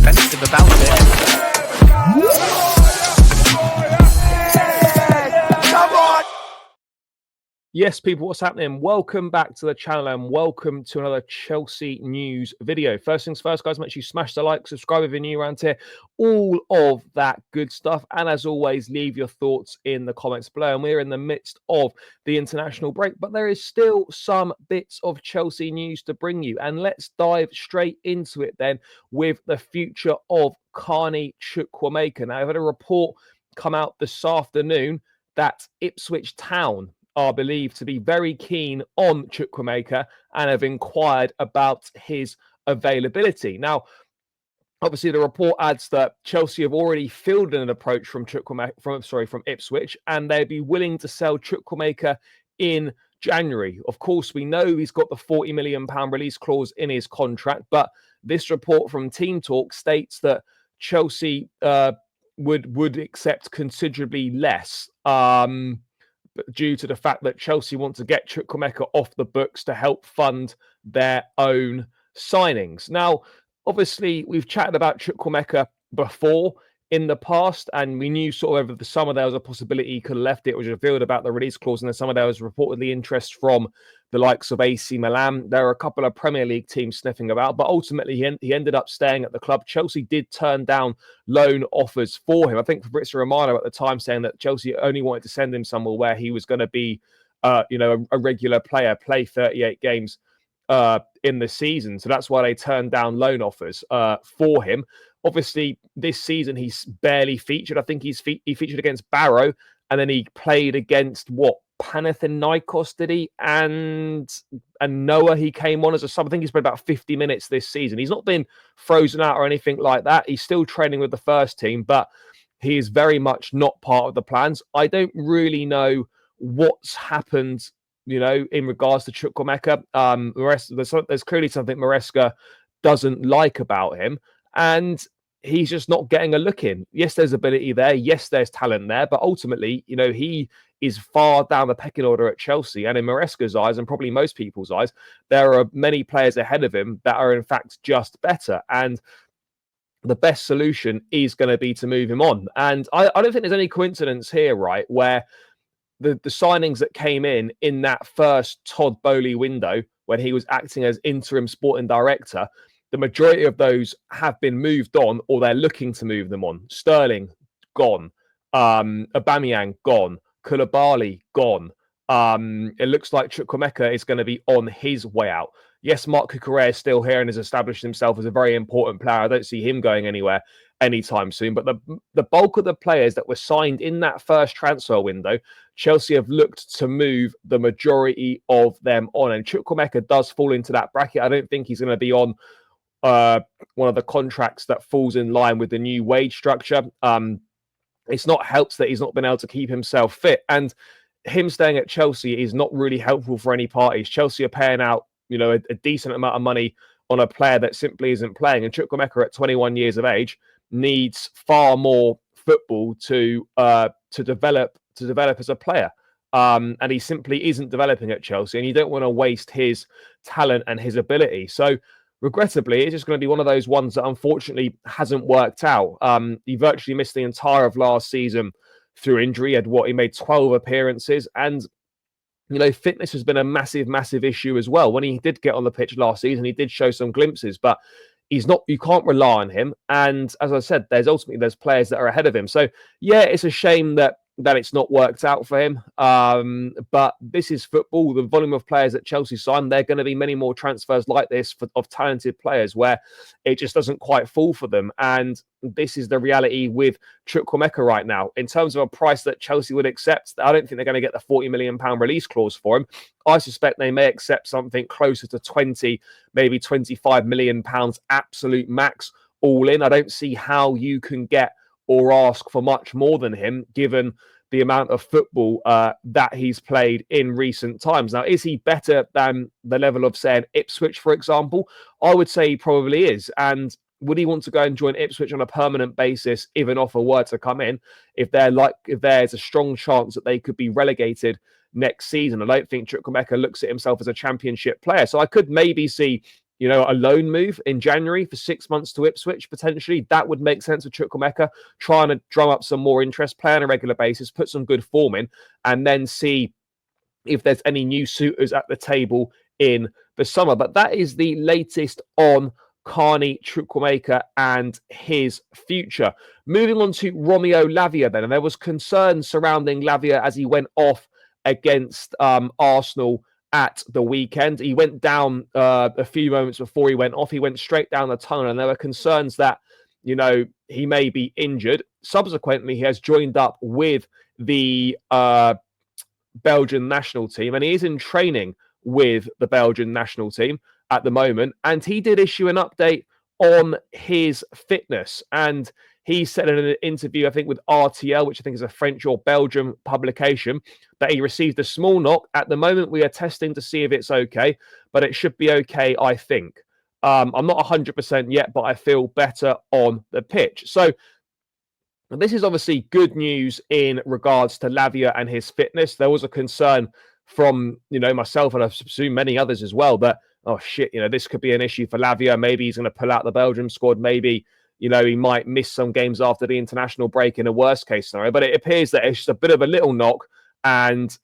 defensive about it. Yes, people, what's happening? Welcome back to the channel and welcome to another Chelsea news video. First things first, guys, make sure you smash the like, subscribe if you're new around here, all of that good stuff. And as always, leave your thoughts in the comments below. And we're in the midst of the international break, but there is still some bits of Chelsea news to bring you. And let's dive straight into it then with the future of Carney Chukwuemeka. Now, I've had a report come out this afternoon that Ipswich Town are believed to be very keen on Chukwuemeka and have inquired about his availability. Now, obviously, the report adds that Chelsea have already fielded an approach from Ipswich, and they'd be willing to sell Chukwuemeka in January. Of course, we know he's got the £40 million release clause in his contract, but this report from Team Talk states that Chelsea would accept considerably less. Due to the fact that Chelsea want to get Chukwuemeka off the books to help fund their own signings. Now, obviously, we've chatted about Chukwuemeka before in the past, and we knew sort of over the summer there was a possibility he could have left. It was revealed about the release clause, and the summer there was reportedly interest from the likes of AC Milan. There are a couple of Premier League teams sniffing about, but ultimately he ended up staying at the club. Chelsea did turn down loan offers for him. I think Fabrizio Romano at the time saying that Chelsea only wanted to send him somewhere where he was going to be, a regular player, play 38 games in the season. So that's why they turned down loan offers for him. Obviously, this season he's barely featured. I think he featured against Barrow, and then he played against Panathinaikos, did he? And Noah, he came on as a sub. I think he's played about 50 minutes this season. He's not been frozen out or anything like that. He's still training with the first team, but he is very much not part of the plans. I don't really know what's happened, in regards to Chukwuemeka. There's clearly something Maresca doesn't like about him, and he's just not getting a look in. Yes, there's ability there. Yes, there's talent there. But ultimately, he is far down the pecking order at Chelsea. And in Maresca's eyes, and probably most people's eyes, there are many players ahead of him that are, in fact, just better. And the best solution is going to be to move him on. And I don't think there's any coincidence here, right, where the signings that came in that first Todd Boehly window, when he was acting as interim sporting director, the majority of those have been moved on, or they're looking to move them on. Sterling, gone. Aubameyang, gone. Koulibaly, gone. It looks like Chukwuemeka is going to be on his way out. Yes, Marc Cucurella is still here and has established himself as a very important player. I don't see him going anywhere anytime soon. But the bulk of the players that were signed in that first transfer window, Chelsea have looked to move the majority of them on. And Chukwuemeka does fall into that bracket. I don't think he's going to be on one of the contracts that falls in line with the new wage structure. It's not helped that he's not been able to keep himself fit, and him staying at Chelsea is not really helpful for any parties. Chelsea are paying out, a decent amount of money on a player that simply isn't playing, and Chukwuemeka at 21 years of age needs far more football to develop as a player. And he simply isn't developing at Chelsea, and you don't want to waste his talent and his ability. So regrettably, it's just going to be one of those ones that unfortunately hasn't worked out. He virtually missed the entire of last season through injury. He made 12 appearances, and fitness has been a massive issue as well. When he did get on the pitch last season, he did show some glimpses, but you can't rely on him. And as I said, there's players that are ahead of him. So yeah, it's a shame that it's not worked out for him. But this is football. The volume of players that Chelsea signed, there are going to be many more transfers like this of talented players where it just doesn't quite fall for them. And this is the reality with Chukwuemeka right now. In terms of a price that Chelsea would accept, I don't think they're going to get the £40 million release clause for him. I suspect they may accept something closer to 20, maybe £25 million absolute max all in. I don't see how you can get or ask for much more than him, given the amount of football that he's played in recent times. Now, is he better than the level of, say, an Ipswich, for example? I would say he probably is. And would he want to go and join Ipswich on a permanent basis if an offer were to come in? If there's a strong chance that they could be relegated next season? I don't think Chukwuemeka looks at himself as a championship player. So I could maybe see a loan move in January for 6 months to Ipswich, potentially. That would make sense for Chukwuemeka, trying to drum up some more interest, play on a regular basis, put some good form in, and then see if there's any new suitors at the table in the summer. But that is the latest on Carney, Chukwuemeka, and his future. Moving on to Romeo Lavia then, and there was concern surrounding Lavia as he went off against Arsenal at the weekend. He went down a few moments before he went off. He went straight down the tunnel, and there were concerns that, he may be injured. Subsequently, he has joined up with the Belgian national team, and he is in training with the Belgian national team at the moment. And he did issue an update on his fitness, and he said in an interview, I think with RTL, which I think is a French or Belgian publication, that he received a small knock. At the moment, we are testing to see if it's okay, but it should be okay, I think. I'm not 100% yet, but I feel better on the pitch. So this is obviously good news in regards to Lavia and his fitness. There was a concern from, myself, and I assume many others as well, that, oh shit, this could be an issue for Lavia. Maybe he's going to pull out the Belgium squad. Maybe, he might miss some games after the international break in a worst case scenario. But it appears that it's just a bit of a little knock, and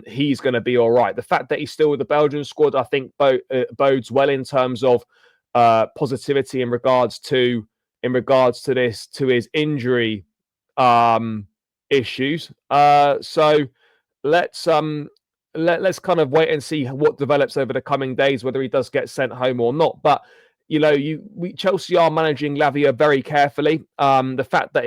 he's going to be all right. The fact that he's still with the Belgian squad, I think, bodes well in terms of positivity in regards to this, to his injury issues. So let's kind of wait and see what develops over the coming days, whether he does get sent home or not. But Chelsea are managing Lavia very carefully. The fact that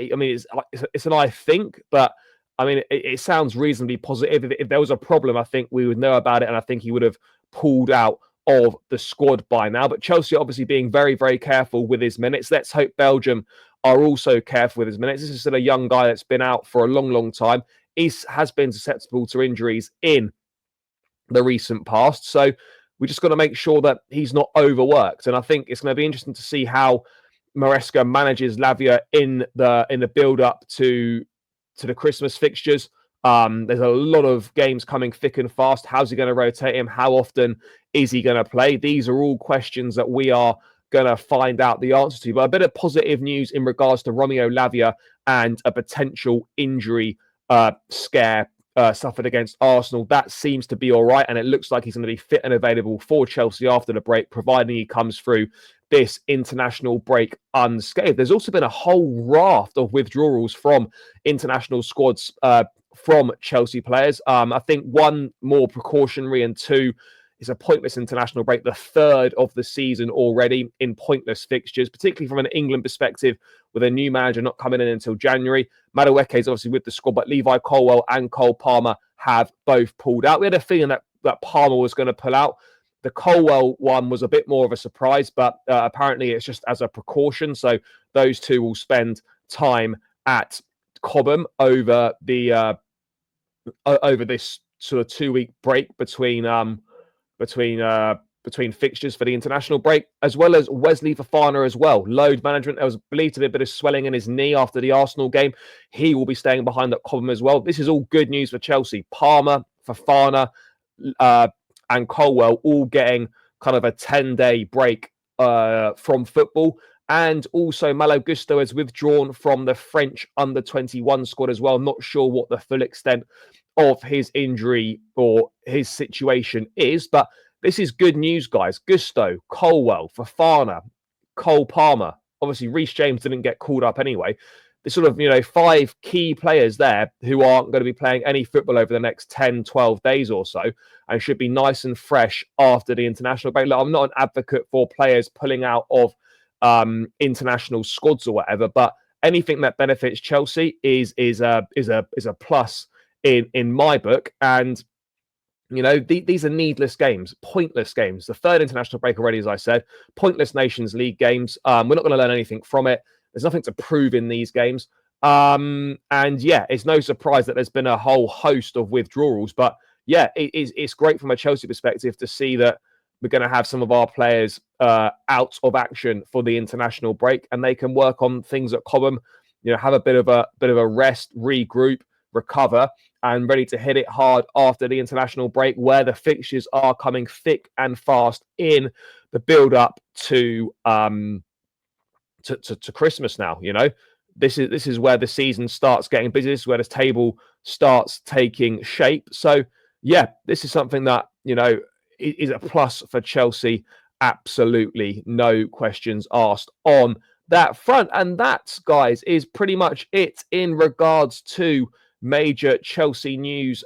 it's an I think, but it sounds reasonably positive. If there was a problem, I think we would know about it, and I think he would have pulled out of the squad by now. But Chelsea are obviously being very, very careful with his minutes. Let's hope Belgium are also careful with his minutes. This is still a young guy that's been out for a long, long time. He has been susceptible to injuries in the recent past. So we just got to make sure that he's not overworked. And I think it's going to be interesting to see how Maresca manages Lavia in the build-up to the Christmas fixtures. There's a lot of games coming thick and fast. How's he going to rotate him? How often is he going to play? These are all questions that we are going to find out the answer to. But a bit of positive news in regards to Romeo Lavia and a potential injury scare suffered against Arsenal. That seems to be all right, and it looks like he's going to be fit and available for Chelsea after the break, providing he comes through this international break unscathed. There's also been a whole raft of withdrawals from international squads from Chelsea players. I think one more precautionary, and two is a pointless international break, the third of the season already in pointless fixtures, particularly from an England perspective, with a new manager not coming in until January. Madueke is obviously with the squad, but Levi Colwill and Cole Palmer have both pulled out. We had a feeling that Palmer was going to pull out. The Colwill one was a bit more of a surprise, but apparently it's just as a precaution. So those two will spend time at Cobham over this sort of 2-week break between fixtures for the international break, as well as Wesley Fofana as well. Load management. There was believed to be a bit of swelling in his knee after the Arsenal game. He will be staying behind at Cobham as well. This is all good news for Chelsea. Palmer, Fofana, and Colwill all getting kind of a 10-day break from football. And also Malo Gusto has withdrawn from the French under-21 squad as well. Not sure what the full extent of his injury or his situation is, but this is good news, guys. Gusto, Colwill, Fofana, Cole Palmer. Obviously, Reece James didn't get called up anyway. There's sort of, 5 key players there who aren't going to be playing any football over the next 10, 12 days or so, and should be nice and fresh after the international break. Look, I'm not an advocate for players pulling out of international squads or whatever, but anything that benefits Chelsea is a plus in my book. And these are needless games, pointless games. The third international break already, as I said, pointless Nations League games. We're not going to learn anything from it. There's nothing to prove in these games. And yeah, it's no surprise that there's been a whole host of withdrawals. But yeah, it's great from a Chelsea perspective to see that we're going to have some of our players out of action for the international break, and they can work on things at Cobham. Have a bit of a rest, regroup, recover, and ready to hit it hard after the international break, where the fixtures are coming thick and fast in the build up to Christmas now. You know, this is where the season starts getting busy. This is where this table starts taking shape. So yeah, this is something that, you know, is a plus for Chelsea. Absolutely no questions asked on that front. And that, guys, is pretty much it in regards to major Chelsea news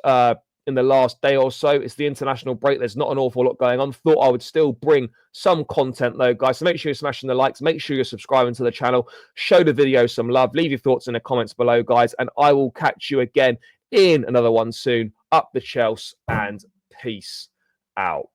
in the last day or so. It's the international break. There's not an awful lot going on. Thought I would still bring some content though, guys. So make sure you're smashing the likes. Make sure you're subscribing to the channel. Show the video some love. Leave your thoughts in the comments below, guys. And I will catch you again in another one soon. Up the Chelsea and peace out.